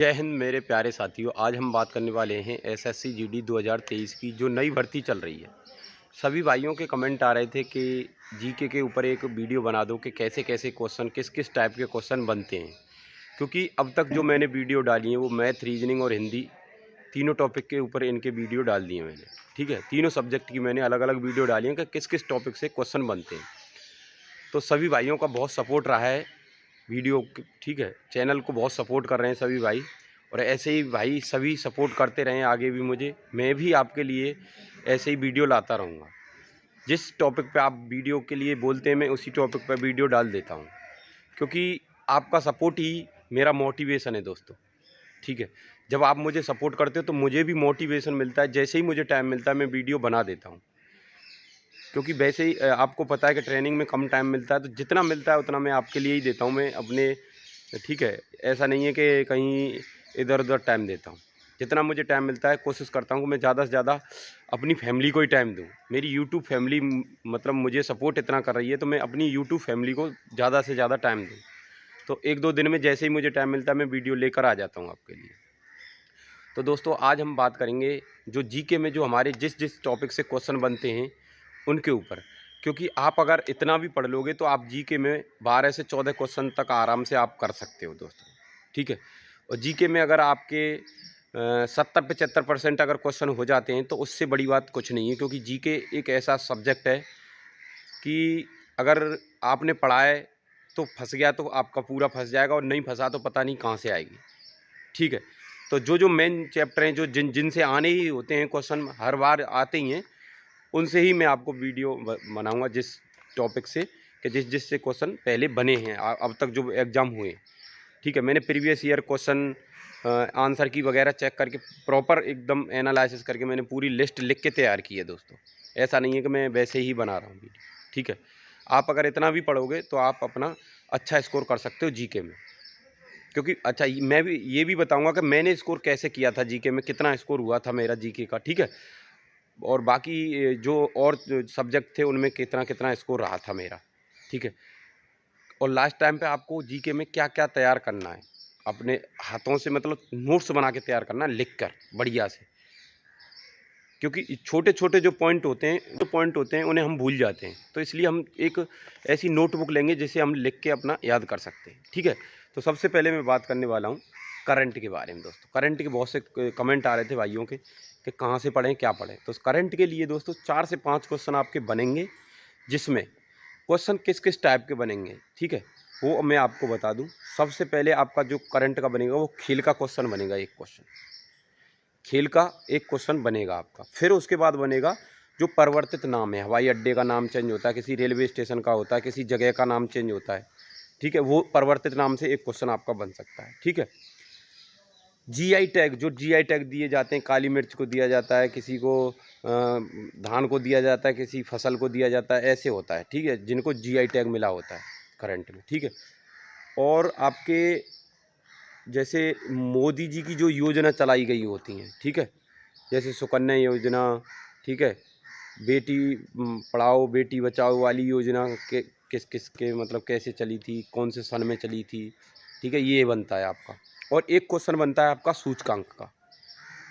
जय हिंद मेरे प्यारे साथियों। आज हम बात करने वाले हैं एसएससी जीडी 2023 की जो नई भर्ती चल रही है। सभी भाइयों के कमेंट आ रहे थे कि जीके के ऊपर एक वीडियो बना दो कि कैसे कैसे क्वेश्चन किस किस टाइप के क्वेश्चन बनते हैं। क्योंकि अब तक जो मैंने वीडियो डाली है वो मैथ, रीजनिंग और हिंदी तीनों टॉपिक के ऊपर इनके वीडियो डाल दिए मैंने। ठीक है, तीनों सब्जेक्ट की मैंने अलग अलग वीडियो डाली है कि किस किस टॉपिक से क्वेश्चन बनते हैं। तो सभी भाइयों का बहुत सपोर्ट रहा है वीडियो। ठीक है, चैनल को बहुत सपोर्ट कर रहे हैं सभी भाई, और ऐसे ही भाई सभी सपोर्ट करते रहें आगे भी मुझे। मैं भी आपके लिए ऐसे ही वीडियो लाता रहूँगा। जिस टॉपिक पे आप वीडियो के लिए बोलते हैं मैं उसी टॉपिक पे वीडियो डाल देता हूँ, क्योंकि आपका सपोर्ट ही मेरा मोटिवेशन है दोस्तों। ठीक है, जब आप मुझे सपोर्ट करते हो तो मुझे भी मोटिवेशन मिलता है। जैसे ही मुझे टाइम मिलता है मैं वीडियो बना देता हूँ, क्योंकि वैसे ही आपको पता है कि ट्रेनिंग में कम टाइम मिलता है, तो जितना मिलता है उतना मैं आपके लिए ही देता हूँ मैं अपने। ठीक है, ऐसा नहीं है कि कहीं इधर उधर टाइम देता हूँ। जितना मुझे टाइम मिलता है कोशिश करता हूँ कि मैं ज़्यादा से ज़्यादा अपनी फैमिली को ही टाइम दूँ। मेरी यूट्यूब फैमिली मतलब मुझे सपोर्ट इतना कर रही है, तो मैं अपनी यूट्यूब फैमिली को ज़्यादा से ज़्यादा टाइम दूँ। तो एक दो दिन में जैसे ही मुझे टाइम मिलता है मैं वीडियो लेकर आ जाता हूँ आपके लिए। तो दोस्तों आज हम बात करेंगे जो जीके में जो हमारे जिस जिस टॉपिक से क्वेश्चन बनते हैं उनके ऊपर। क्योंकि आप अगर इतना भी पढ़ लोगे तो आप जीके में 12 से 14 क्वेश्चन तक आराम से आप कर सकते हो दोस्तों। ठीक है, और जीके में अगर आपके 70-75% अगर क्वेश्चन हो जाते हैं तो उससे बड़ी बात कुछ नहीं है। क्योंकि जीके एक ऐसा सब्जेक्ट है कि अगर आपने पढ़ा है तो फंस गया तो आपका पूरा फंस जाएगा, और नहीं फंसा तो पता नहीं कहाँ से आएगी। ठीक है, तो जो जो मेन चैप्टर हैं जो जिनसे आने ही होते हैं क्वेश्चन, हर बार आते ही हैं, उनसे ही मैं आपको वीडियो बनाऊंगा जिस टॉपिक से कि जिस से क्वेश्चन पहले बने हैं अब तक जो एग्ज़ाम हुए। ठीक है, मैंने प्रीवियस ईयर क्वेश्चन आंसर की वगैरह चेक करके प्रॉपर एकदम एनालिसिस करके मैंने पूरी लिस्ट लिख के तैयार की है दोस्तों। ऐसा नहीं है कि मैं वैसे ही बना रहा हूँ वीडियो। ठीक है, आप अगर इतना भी पढ़ोगे तो आप अपना अच्छा स्कोर कर सकते हो जीके में। क्योंकि अच्छा मैं भी ये भी बताऊंगा कि मैंने स्कोर कैसे किया था जीके में, कितना स्कोर हुआ था मेरा जीके का। ठीक है, और बाकी जो और सब्जेक्ट थे उनमें कितना कितना स्कोर रहा था मेरा। ठीक है, और लास्ट टाइम पे आपको जीके में क्या क्या तैयार करना है अपने हाथों से, मतलब नोट्स बना के तैयार करना लिख कर बढ़िया से। क्योंकि छोटे छोटे जो पॉइंट होते हैं उन्हें हम भूल जाते हैं, तो इसलिए हम एक ऐसी नोटबुक लेंगे जिसे हम लिख के अपना याद कर सकते हैं। ठीक है, तो सबसे पहले मैं बात करने वाला हूँ करंट के बारे में दोस्तों। करंट के बहुत से कमेंट आ रहे थे भाइयों के कि कहाँ से पढ़ें क्या पढ़ें। तो करंट के लिए दोस्तों 4 से 5 क्वेश्चन आपके बनेंगे, जिसमें क्वेश्चन किस किस टाइप के बनेंगे। ठीक है, वो मैं आपको बता दूं। सबसे पहले आपका जो करंट का बनेगा वो खेल का क्वेश्चन बनेगा। एक क्वेश्चन खेल का एक क्वेश्चन बनेगा आपका। फिर उसके बाद बनेगा जो परिवर्तित नाम है, हवाई अड्डे का नाम चेंज होता है, किसी रेलवे स्टेशन का होता है, किसी जगह का नाम चेंज होता है। ठीक है, वो परिवर्तित नाम से एक क्वेश्चन आपका बन सकता है। ठीक है, जीआई टैग, जो जीआई टैग दिए जाते हैं, काली मिर्च को दिया जाता है, किसी को धान को दिया जाता है, किसी फसल को दिया जाता है, ऐसे होता है। ठीक है, जिनको जीआई टैग मिला होता है करंट में। ठीक है, और आपके जैसे मोदी जी की जो योजना चलाई गई होती हैं, ठीक है, जैसे सुकन्या योजना, ठीक है, बेटी पढ़ाओ बेटी बचाओ वाली योजना के किस किस के मतलब कैसे चली थी, कौन से सन में चली थी। ठीक है, ये बनता है आपका। और एक क्वेश्चन बनता है आपका सूचकांक का।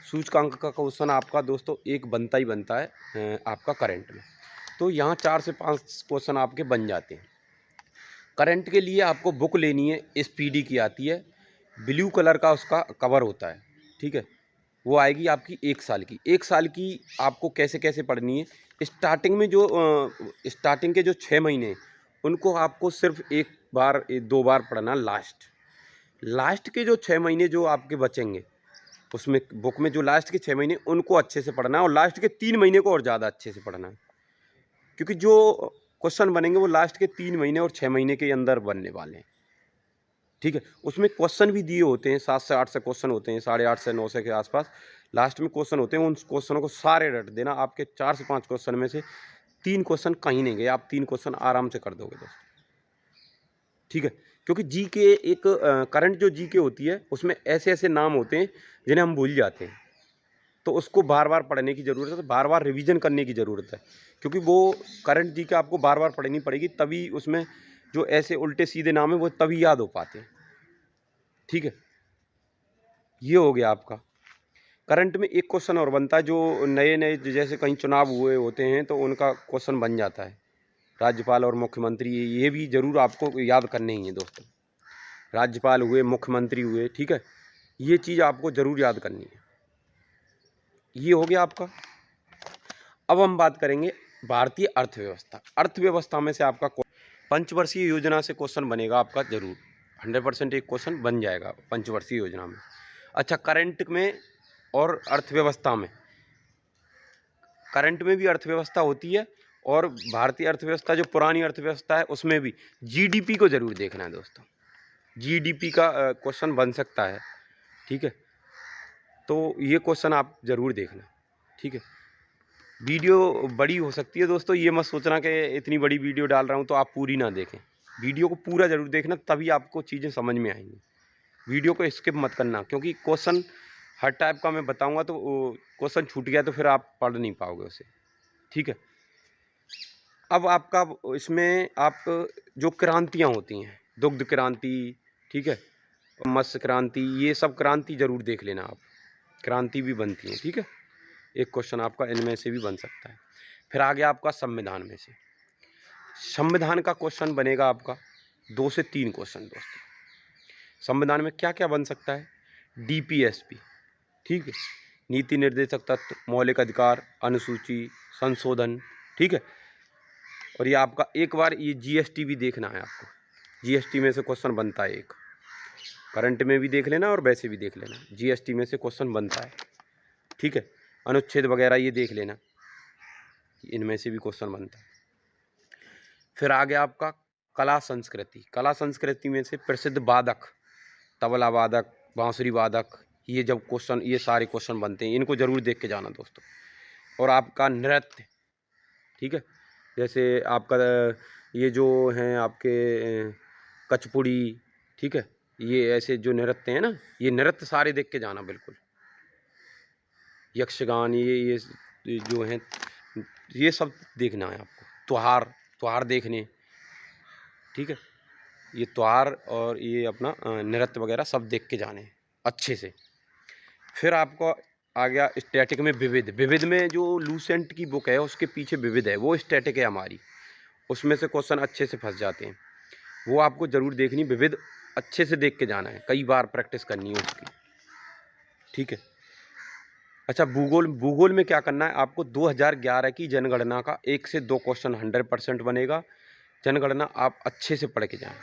सूचकांक का क्वेश्चन आपका दोस्तों एक बनता ही बनता है आपका करंट में। तो यहाँ 4 से 5 क्वेश्चन आपके बन जाते हैं। करंट के लिए आपको बुक लेनी है, एसपीडी की आती है, ब्लू कलर का उसका कवर होता है। ठीक है, वो आएगी आपकी 1 साल की। 1 साल की आपको कैसे कैसे पढ़नी है। स्टार्टिंग में जो स्टार्टिंग के जो 6 महीने उनको आपको सिर्फ एक बार 2 बार पढ़ना। लास्ट के जो 6 महीने जो आपके बचेंगे उसमें बुक में, जो लास्ट के 6 महीने उनको अच्छे से पढ़ना है, और लास्ट के 3 महीने को और ज़्यादा अच्छे से पढ़ना है। क्योंकि जो क्वेश्चन बनेंगे वो लास्ट के 3 महीने और 6 महीने के अंदर बनने वाले हैं। ठीक है, उसमें क्वेश्चन भी दिए होते हैं, 7 से 8 से क्वेश्चन होते हैं, 8:30 से 9 से के आसपास लास्ट में क्वेश्चन होते हैं। उन क्वेश्चनों को सारे रट देना। आपके 4 से 5 क्वेश्चन में से 3 क्वेश्चन कहीं नहीं गए, आप 3 क्वेश्चन आराम से कर दोगे दोस्तों। ठीक है, क्योंकि जी के एक करंट जो जी के होती है उसमें ऐसे ऐसे नाम होते हैं जिन्हें हम भूल जाते हैं, तो उसको बार बार पढ़ने की ज़रूरत है, बार बार रिवीजन करने की ज़रूरत है। क्योंकि वो करंट जी के आपको बार बार पढ़नी पड़ेगी, तभी उसमें जो ऐसे उल्टे सीधे नाम है वो तभी याद हो पाते हैं। ठीक है, ये हो गया आपका। करंट में एक क्वेश्चन और बनता है, जो नए नए जैसे कहीं चुनाव हुए होते हैं तो उनका क्वेश्चन बन जाता है, राज्यपाल और मुख्यमंत्री। ये भी ज़रूर आपको याद करने ही है दोस्तों, राज्यपाल हुए, मुख्यमंत्री हुए, ठीक है, ये चीज़ आपको ज़रूर याद करनी है। ये हो गया आपका। अब हम बात करेंगे भारतीय अर्थव्यवस्था। अर्थव्यवस्था में से आपका पंचवर्षीय योजना से क्वेश्चन बनेगा आपका ज़रूर, 100% एक क्वेश्चन बन जाएगा पंचवर्षीय योजना में। अच्छा, करंट में और अर्थव्यवस्था में, करंट में भी अर्थव्यवस्था होती है और भारतीय अर्थव्यवस्था जो पुरानी अर्थव्यवस्था है उसमें भी जीडीपी को ज़रूर देखना है दोस्तों। जीडीपी का क्वेश्चन बन सकता है, ठीक है, तो ये क्वेश्चन आप ज़रूर देखना, ठीक है। वीडियो बड़ी हो सकती है दोस्तों, ये मत सोचना कि इतनी बड़ी वीडियो डाल रहा हूँ तो आप पूरी ना देखें। वीडियो को पूरा ज़रूर देखना, तभी आपको चीज़ें समझ में आएंगी। वीडियो को स्किप मत करना, क्योंकि क्वेश्चन हर टाइप का मैं बताऊंगा तो क्वेश्चन छूट गया तो फिर आप पढ़ नहीं पाओगे उसे, ठीक है। अब आपका इसमें आप जो क्रांतियाँ होती हैं, दुग्ध क्रांति, ठीक है, मत्स्य क्रांति, ये सब क्रांति ज़रूर देख लेना आप, क्रांति भी बनती हैं, ठीक है। एक क्वेश्चन आपका इनमें से भी बन सकता है। फिर आ गया आपका संविधान में से। संविधान का क्वेश्चन बनेगा आपका 2 से 3 क्वेश्चन दोस्तों। संविधान में क्या क्या बन सकता है? डीपीएसपी, ठीक है, नीति निर्देशक तत्व, मौलिक अधिकार, अनुसूची, संशोधन, ठीक है। और ये आपका एक बार ये जीएसटी भी देखना है आपको, जीएसटी में से क्वेश्चन बनता है एक, करंट में भी देख लेना और वैसे भी देख लेना, जीएसटी में से क्वेश्चन बनता है, ठीक है। अनुच्छेद वगैरह ये देख लेना, इनमें से भी क्वेश्चन बनता है। फिर आ गया आपका कला संस्कृति। कला संस्कृति में से प्रसिद्ध वादक, तबला वादक, बांसुरी वादक, ये जब क्वेश्चन, ये सारे क्वेश्चन बनते हैं, इनको ज़रूर देख के जाना दोस्तों। और आपका नृत्य, ठीक है, जैसे आपका ये जो हैं आपके कचपुड़ी, ठीक है, ये ऐसे जो नृत्य हैं ना, ये नृत्य सारे देख के जाना बिल्कुल। यक्षगान, ये जो हैं, ये सब देखना है आपको। त्योहार देखने, ठीक है, ये त्योहार और ये अपना नृत्य वगैरह सब देख के जाने हैं अच्छे से। फिर आपको आ गया स्टैटिक में विविध। विविध में जो लूसेंट की बुक है उसके पीछे विविध है, वो स्टैटिक है हमारी, उसमें से क्वेश्चन अच्छे से फंस जाते हैं, वो आपको ज़रूर देखनी। विविध अच्छे से देख के जाना है, कई बार प्रैक्टिस करनी है उसकी, ठीक है। अच्छा, भूगोल में क्या करना है आपको? 2011 की जनगणना का 1 से 2 क्वेश्चन 100% बनेगा। जनगणना आप अच्छे से पढ़ के जाएं।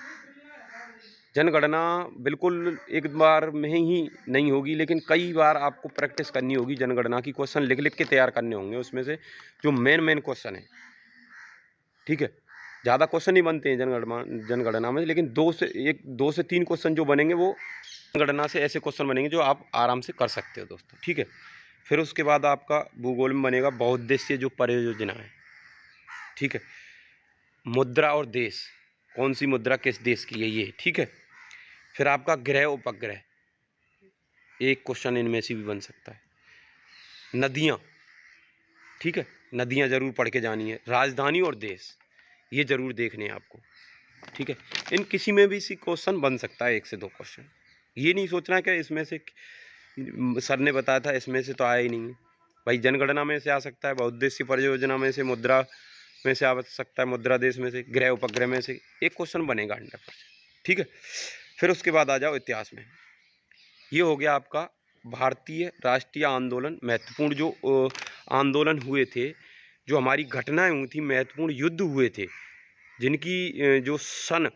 जनगणना बिल्कुल एक बार में ही नहीं होगी, लेकिन कई बार आपको प्रैक्टिस करनी होगी जनगणना की। क्वेश्चन लिख लिख के तैयार करने होंगे उसमें से जो मेन क्वेश्चन है, ठीक है। ज़्यादा क्वेश्चन नहीं बनते हैं जनगणना में, लेकिन 2 से 3 क्वेश्चन जो बनेंगे वो जनगणना से ऐसे क्वेश्चन बनेंगे जो आप आराम से कर सकते हो दोस्तों, ठीक है। फिर उसके बाद आपका भूगोल में बनेगा बहुउद्देशीय जो परियोजना है, ठीक है, मुद्रा और देश, कौन सी मुद्रा किस देश की है ये, ठीक है। फिर आपका ग्रह उपग्रह, एक क्वेश्चन इनमें से भी बन सकता है। नदियाँ, ठीक है, नदियाँ ज़रूर पढ़ के जानी है। राजधानी और देश, ये ज़रूर देखने हैं आपको, ठीक है। इन किसी में भी सी क्वेश्चन बन सकता है 1 से 2 क्वेश्चन। ये नहीं सोचना कि इसमें से सर ने बताया था इसमें से तो आया ही नहीं है भाई। जनगणना में से आ सकता है, बहुउद्देशीय परियोजना में से, मुद्रा में से आ सकता है, मुद्रा देश में से, गृह उपग्रह में से एक क्वेश्चन बनेगा 100%, ठीक है। फिर उसके बाद आ जाओ इतिहास में। ये हो गया आपका भारतीय राष्ट्रीय आंदोलन, महत्वपूर्ण जो आंदोलन हुए थे, जो हमारी घटनाएं हुई थी, महत्वपूर्ण युद्ध हुए थे, जिनकी जो सन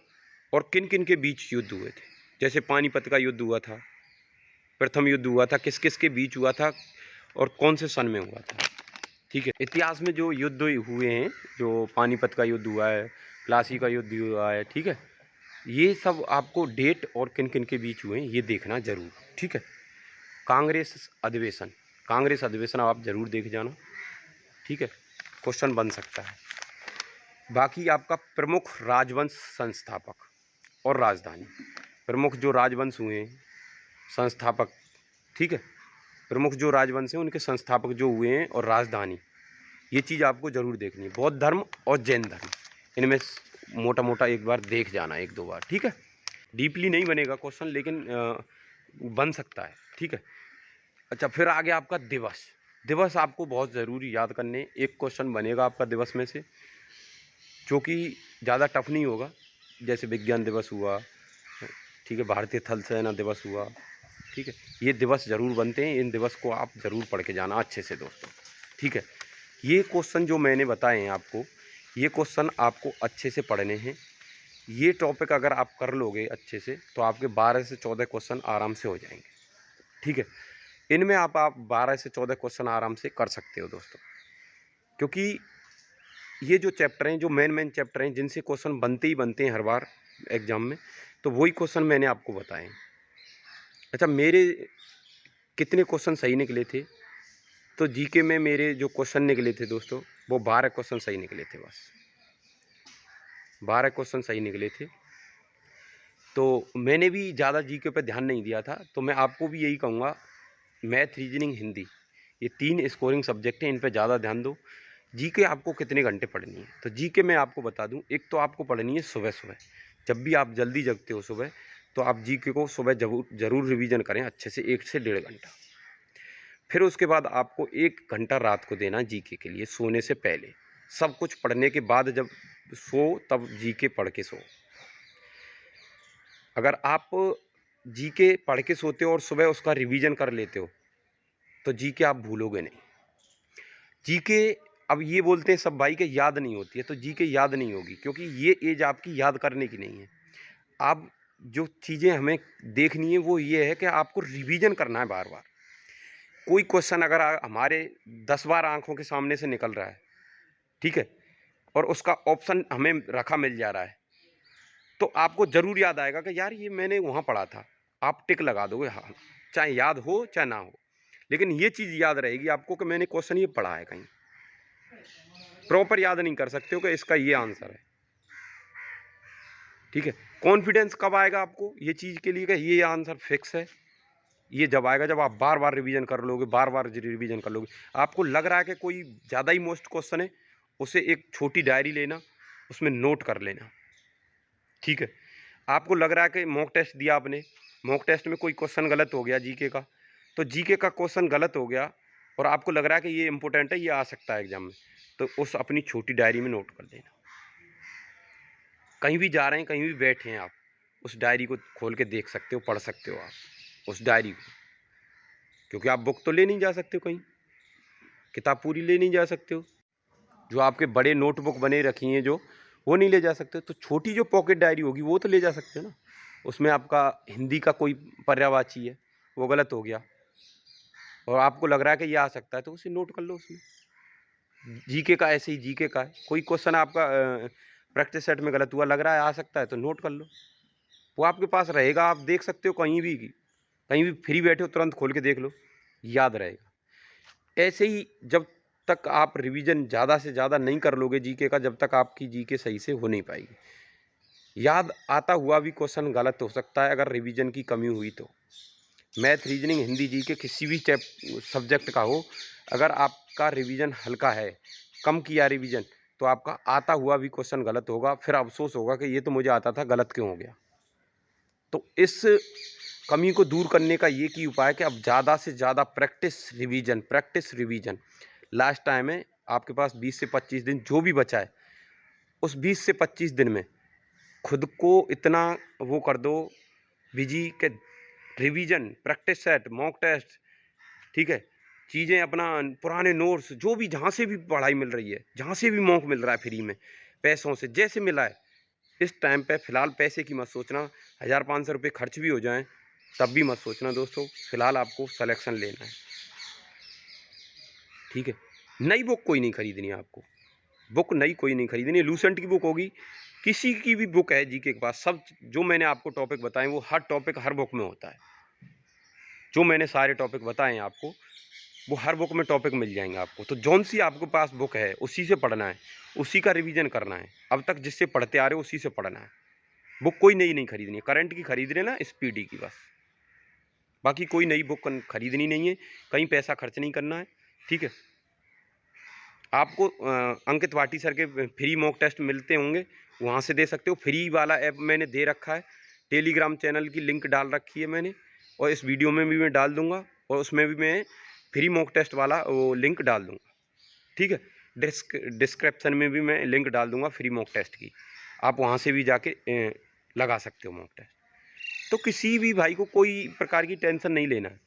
और किन किन के बीच युद्ध हुए थे। जैसे पानीपत का युद्ध हुआ था, प्रथम युद्ध हुआ था, किस किस के बीच हुआ था और कौन से सन में हुआ था, ठीक है। इतिहास में जो युद्ध हुए हैं, जो पानीपत का युद्ध हुआ है, प्लासी का युद्ध हुआ है, ठीक है, ये सब आपको डेट और किन किन के बीच हुए हैं ये देखना ज़रूर, ठीक है। कांग्रेस अधिवेशन आप ज़रूर देख जाना, ठीक है, क्वेश्चन बन सकता है। बाकी आपका प्रमुख राजवंश संस्थापक और राजधानी, प्रमुख जो राजवंश हुए हैं, संस्थापक, ठीक है, प्रमुख जो राजवंश हैं उनके संस्थापक जो हुए हैं और राजधानी, ये चीज़ आपको ज़रूर देखनी है। बौद्ध धर्म और जैन धर्म, इनमें मोटा मोटा एक बार देख जाना, 1-2 बार, ठीक है। डीपली नहीं बनेगा क्वेश्चन, लेकिन बन सकता है, ठीक है। अच्छा, फिर आ गया आपका दिवस। दिवस आपको बहुत ज़रूरी याद करने। एक क्वेश्चन बनेगा आपका दिवस में से, जो कि ज़्यादा टफ नहीं होगा। जैसे विज्ञान दिवस हुआ, ठीक है, भारतीय थल सेना दिवस हुआ, ठीक है, ये दिवस ज़रूर बनते हैं। इन दिवस को आप ज़रूर पढ़ के जाना अच्छे से दोस्तों, ठीक है। ये क्वेश्चन जो मैंने बताए हैं आपको, ये क्वेश्चन आपको अच्छे से पढ़ने हैं। ये टॉपिक अगर आप कर लोगे अच्छे से, तो आपके 12 से 14 क्वेश्चन आराम से हो जाएंगे, ठीक है। इनमें आप 12 से 14 क्वेश्चन आराम से कर सकते हो दोस्तों, क्योंकि ये जो चैप्टर हैं, जो मेन चैप्टर हैं, जिनसे क्वेश्चन बनते ही बनते हैं हर बार एग्जाम में, तो वही क्वेश्चन मैंने आपको बताए हैं। अच्छा, मेरे कितने क्वेश्चन सही निकले थे? तो जीके में मेरे जो क्वेश्चन निकले थे दोस्तों, वो 12 क्वेश्चन सही निकले थे, बस 12 क्वेश्चन सही निकले थे। तो मैंने भी ज़्यादा जीके पे ध्यान नहीं दिया था। तो मैं आपको भी यही कहूँगा, मैथ, रीजनिंग, हिंदी, ये 3 स्कोरिंग सब्जेक्ट हैं, इन पे ज़्यादा ध्यान दो। जीके आपको कितने घंटे पढ़नी है? तो जीके मैं आपको बता दूं, एक तो आपको पढ़नी है सुबह-सुबह। जब भी आप जल्दी जगते हो सुबह, तो आप जीके को सुबह ज़रूर रिवीजन करें अच्छे से, 1 से 1.5 घंटा। फिर उसके बाद आपको 1 घंटा रात को देना जीके के लिए, सोने से पहले। सब कुछ पढ़ने के बाद जब सो, तब जीके पढ़ के सो। अगर आप जीके पढ़ के सोते हो और सुबह उसका रिवीजन कर लेते हो, तो जीके आप भूलोगे नहीं। जीके, अब ये बोलते हैं सब भाई के याद नहीं होती है, तो जीके याद नहीं होगी, क्योंकि ये एज आपकी याद करने की नहीं है। आप जो चीज़ें हमें देखनी है वो ये है कि आपको रिवीजन करना है बार बार। कोई क्वेश्चन अगर हमारे 10 बार आंखों के सामने से निकल रहा है, ठीक है, और उसका ऑप्शन हमें रखा मिल जा रहा है, तो आपको ज़रूर याद आएगा कि यार ये मैंने वहाँ पढ़ा था। आप टिक लगा दोगे, हाँ, चाहे याद हो चाहे ना हो, लेकिन ये चीज़ याद रहेगी आपको कि मैंने क्वेश्चन ये पढ़ा है कहीं। प्रॉपर याद नहीं कर सकते हो कि इसका ये आंसर है, ठीक है। कॉन्फिडेंस कब आएगा आपको ये चीज़ के लिए कि ये आंसर फिक्स है? ये जब आएगा जब आप बार बार रिवीजन कर लोगे, बार बार रिवीजन कर लोगे। आपको लग रहा है कि कोई ज़्यादा ही मोस्ट क्वेश्चन है, उसे एक छोटी डायरी लेना, उसमें नोट कर लेना, ठीक है। आपको लग रहा है कि मॉक टेस्ट दिया आपने, मॉक टेस्ट में कोई क्वेश्चन गलत हो गया जीके का, तो जीके का क्वेश्चन गलत हो गया और आपको लग रहा है कि ये इंपॉर्टेंट है, ये आ सकता है एग्जाम में, तो उस अपनी छोटी डायरी में नोट कर देना। कहीं भी जा रहे हैं, कहीं भी बैठे हैं, आप उस डायरी को खोल के देख सकते हो, पढ़ सकते हो आप उस डायरी को, क्योंकि आप बुक तो ले नहीं जा सकते हो, कहीं किताब पूरी ले नहीं जा सकते हो, जो आपके बड़े नोटबुक बने रखी हैं जो, वो नहीं ले जा सकते। तो छोटी जो पॉकेट डायरी होगी वो तो ले जा सकते हो ना। उसमें आपका हिंदी का कोई पर्यायवाची है, वो गलत हो गया और आपको लग रहा है कि ये आ सकता है, तो उसे नोट कर लो उसमें। जीके का ऐसे ही, जीके का है, कोई क्वेश्चन आपका प्रैक्टिस सेट में गलत हुआ, लग रहा है आ सकता है, तो नोट कर लो, वो आपके पास रहेगा, आप देख सकते हो कहीं भी फ्री बैठे हो तुरंत खोल के देख लो, याद रहेगा। ऐसे ही जब तक आप रिवीजन ज़्यादा से ज़्यादा नहीं कर लोगे जीके का, जब तक आपकी जीके सही से हो नहीं पाएगी। याद आता हुआ भी क्वेश्चन गलत हो सकता है अगर रिवीजन की कमी हुई तो। मैथ, रीजनिंग, हिंदी, जीके किसी भी सब्जेक्ट का हो, अगर आपका रिवीजन हल्का है, कम किया रिवीजन, तो आपका आता हुआ भी क्वेश्चन गलत होगा, फिर अफसोस होगा कि ये तो मुझे आता था, गलत क्यों हो गया। तो इस कमी को दूर करने का ये की उपाय कि अब ज़्यादा से ज़्यादा प्रैक्टिस रिवीजन। लास्ट टाइम है आपके पास 20 से 25 दिन जो भी बचा है, उस 20 से 25 दिन में खुद को इतना वो कर दो बिजी के revision, practice set, mock test, ठीक है, चीज़ें अपना पुराने नोट्स, जो भी जहाँ से भी पढ़ाई मिल रही है, जहाँ से भी मॉक मिल रहा है फ्री में, पैसों से जैसे मिला है, इस टाइम पे फ़िलहाल पैसे की मत सोचना। 1500 रुपये खर्च भी हो जाएं तब भी मत सोचना दोस्तों, फ़िलहाल आपको सिलेक्शन लेना है, ठीक है। नई बुक कोई नहीं खरीदनी है आपको, बुक नई कोई नहीं खरीदनी है। लूसेंट की बुक होगी, किसी की भी बुक है जीके के पास, सब जो मैंने आपको टॉपिक बताए वो हर टॉपिक हर बुक में होता है। जो मैंने सारे टॉपिक बताए हैं आपको, वो हर बुक में टॉपिक मिल जाएंगे आपको। तो जौन सी आपके पास बुक है उसी से पढ़ना है, उसी का रिवीजन करना है, अब तक जिससे पढ़ते आ रहे हो उसी से पढ़ना है। बुक कोई नई नहीं खरीदनी है, करंट की खरीद लेना, स्पीडी की बस, बाकी कोई नई बुक खरीदनी नहीं है, कहीं पैसा खर्च नहीं करना है, ठीक है। आपको अंकित वाटी सर के फ्री मॉक टेस्ट मिलते होंगे, वहाँ से दे सकते हो। फ्री वाला ऐप मैंने दे रखा है, टेलीग्राम चैनल की लिंक डाल रखी है मैंने, और इस वीडियो में भी मैं डाल दूँगा और उसमें भी मैं फ्री मॉक टेस्ट वाला वो लिंक डाल दूँगा, ठीक है। डिस्क्रिप्शन में भी मैं लिंक डाल दूँगा फ्री मॉक टेस्ट की, आप वहाँ से भी जाके लगा सकते हो मॉक टेस्ट। तो किसी भी भाई को कोई प्रकार की टेंशन नहीं लेना है,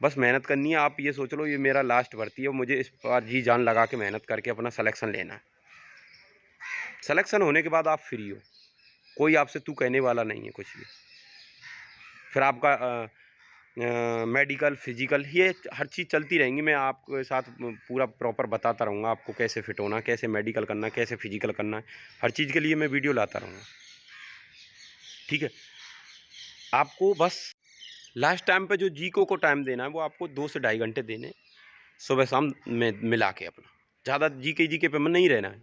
बस मेहनत करनी है। आप ये सोच लो ये मेरा लास्ट भर्ती है, मुझे इस बार जी जान लगा के मेहनत करके अपना सिलेक्शन लेना है। सिलेक्शन होने के बाद आप फ्री हो, कोई आपसे तू कहने वाला नहीं है कुछ भी। फिर आपका मेडिकल, फिजिकल, ये हर चीज़ चलती रहेंगी। मैं आपके साथ पूरा प्रॉपर बताता रहूँगा आपको कैसे फिट होना, कैसे मेडिकल करना, कैसे फिजिकल करना है। हर चीज़ के लिए मैं वीडियो लाता रहूँगा, ठीक है। आपको बस लास्ट टाइम पे जो जीको को टाइम देना है वो आपको 2 से ढाई घंटे देने, सुबह शाम में मिला के अपना। ज़्यादा जीके पे नहीं रहना है,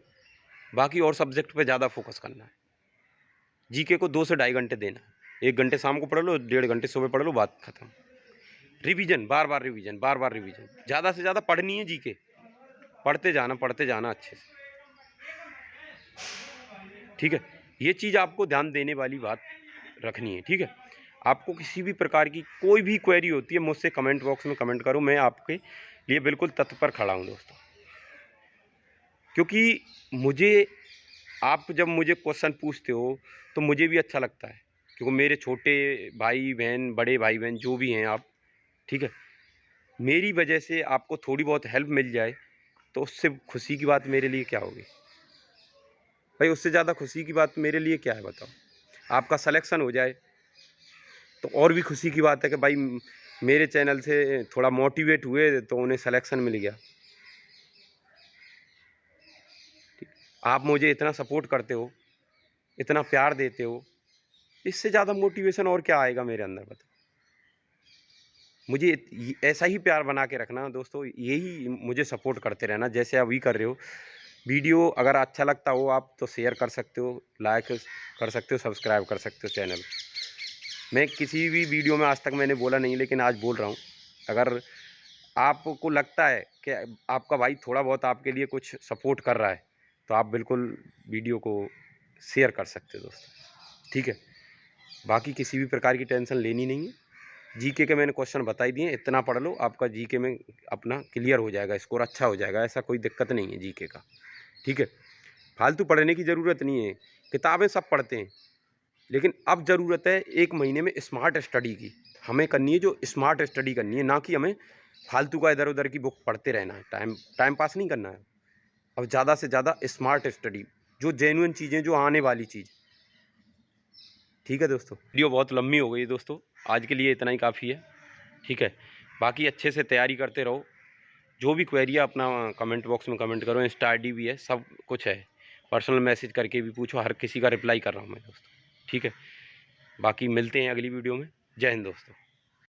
बाकी और सब्जेक्ट पे ज़्यादा फोकस करना है। जीके को 2 से ढाई घंटे देना है, 1 घंटे शाम को पढ़ लो, 1.5 घंटे सुबह पढ़ लो, बात खत्म। रिवीजन, बार बार रिवीजन, बार बार रिवीजन, ज़्यादा से ज़्यादा पढ़नी है जीके, पढ़ते जाना अच्छे से, ठीक है। ये चीज़ आपको ध्यान देने वाली बात रखनी है, ठीक है। आपको किसी भी प्रकार की कोई भी क्वेरी होती है मुझसे कमेंट बॉक्स में कमेंट करो, मैं आपके लिए बिल्कुल तत्पर खड़ा हूँ दोस्तों। क्योंकि आप जब मुझे क्वेश्चन पूछते हो तो मुझे भी अच्छा लगता है, क्योंकि मेरे छोटे भाई बहन, बड़े भाई बहन जो भी हैं आप, ठीक है, मेरी वजह से आपको थोड़ी बहुत हेल्प मिल जाए तो उससे खुशी की बात मेरे लिए क्या होगी भाई। उससे ज़्यादा खुशी की बात मेरे लिए क्या है बताओ। आपका सिलेक्शन हो जाए तो और भी खुशी की बात है कि भाई मेरे चैनल से थोड़ा मोटिवेट हुए तो उन्हें सिलेक्शन मिल गया। आप मुझे इतना सपोर्ट करते हो, इतना प्यार देते हो, इससे ज़्यादा मोटिवेशन और क्या आएगा मेरे अंदर बताओ। मुझे ऐसा ही प्यार बना के रखना दोस्तों, यही मुझे सपोर्ट करते रहना जैसे अभी कर रहे हो। वीडियो अगर अच्छा लगता हो आप तो शेयर कर सकते हो, लाइक कर सकते हो, सब्सक्राइब कर सकते हो चैनल। मैं किसी भी वीडियो में आज तक मैंने बोला नहीं, लेकिन आज बोल रहा हूँ। अगर आपको लगता है कि आपका भाई थोड़ा बहुत आपके लिए कुछ सपोर्ट कर रहा है तो आप बिल्कुल वीडियो को शेयर कर सकते हो दोस्तों, ठीक है। बाकी किसी भी प्रकार की टेंशन लेनी नहीं है। जीके के मैंने क्वेश्चन बता ही दिए, इतना पढ़ लो, आपका जीके में अपना क्लियर हो जाएगा, स्कोर अच्छा हो जाएगा, ऐसा कोई दिक्कत नहीं है जीके का, ठीक है। फालतू पढ़ने की ज़रूरत नहीं है, किताबें सब पढ़ते हैं, लेकिन अब ज़रूरत है 1 महीने में स्मार्ट स्टडी की। हमें करनी है जो स्मार्ट स्टडी करनी है, ना कि हमें फालतू का इधर उधर की बुक पढ़ते रहना है, टाइम पास नहीं करना है। अब ज़्यादा से ज़्यादा स्मार्ट स्टडी, जो जेन्युइन चीज़ें, जो आने वाली चीज़, ठीक है दोस्तों। वीडियो बहुत लंबी हो गई दोस्तों, आज के लिए इतना ही काफ़ी है, ठीक है। बाकी अच्छे से तैयारी करते रहो, जो भी क्वेरी है अपना कमेंट बॉक्स में कमेंट करो, इंस्टा ID भी है, सब कुछ है, पर्सनल मैसेज करके भी पूछो, हर किसी का रिप्लाई कर रहा हूँ मैं दोस्तों, ठीक है। बाकी मिलते हैं अगली वीडियो में। जय हिंद दोस्तों।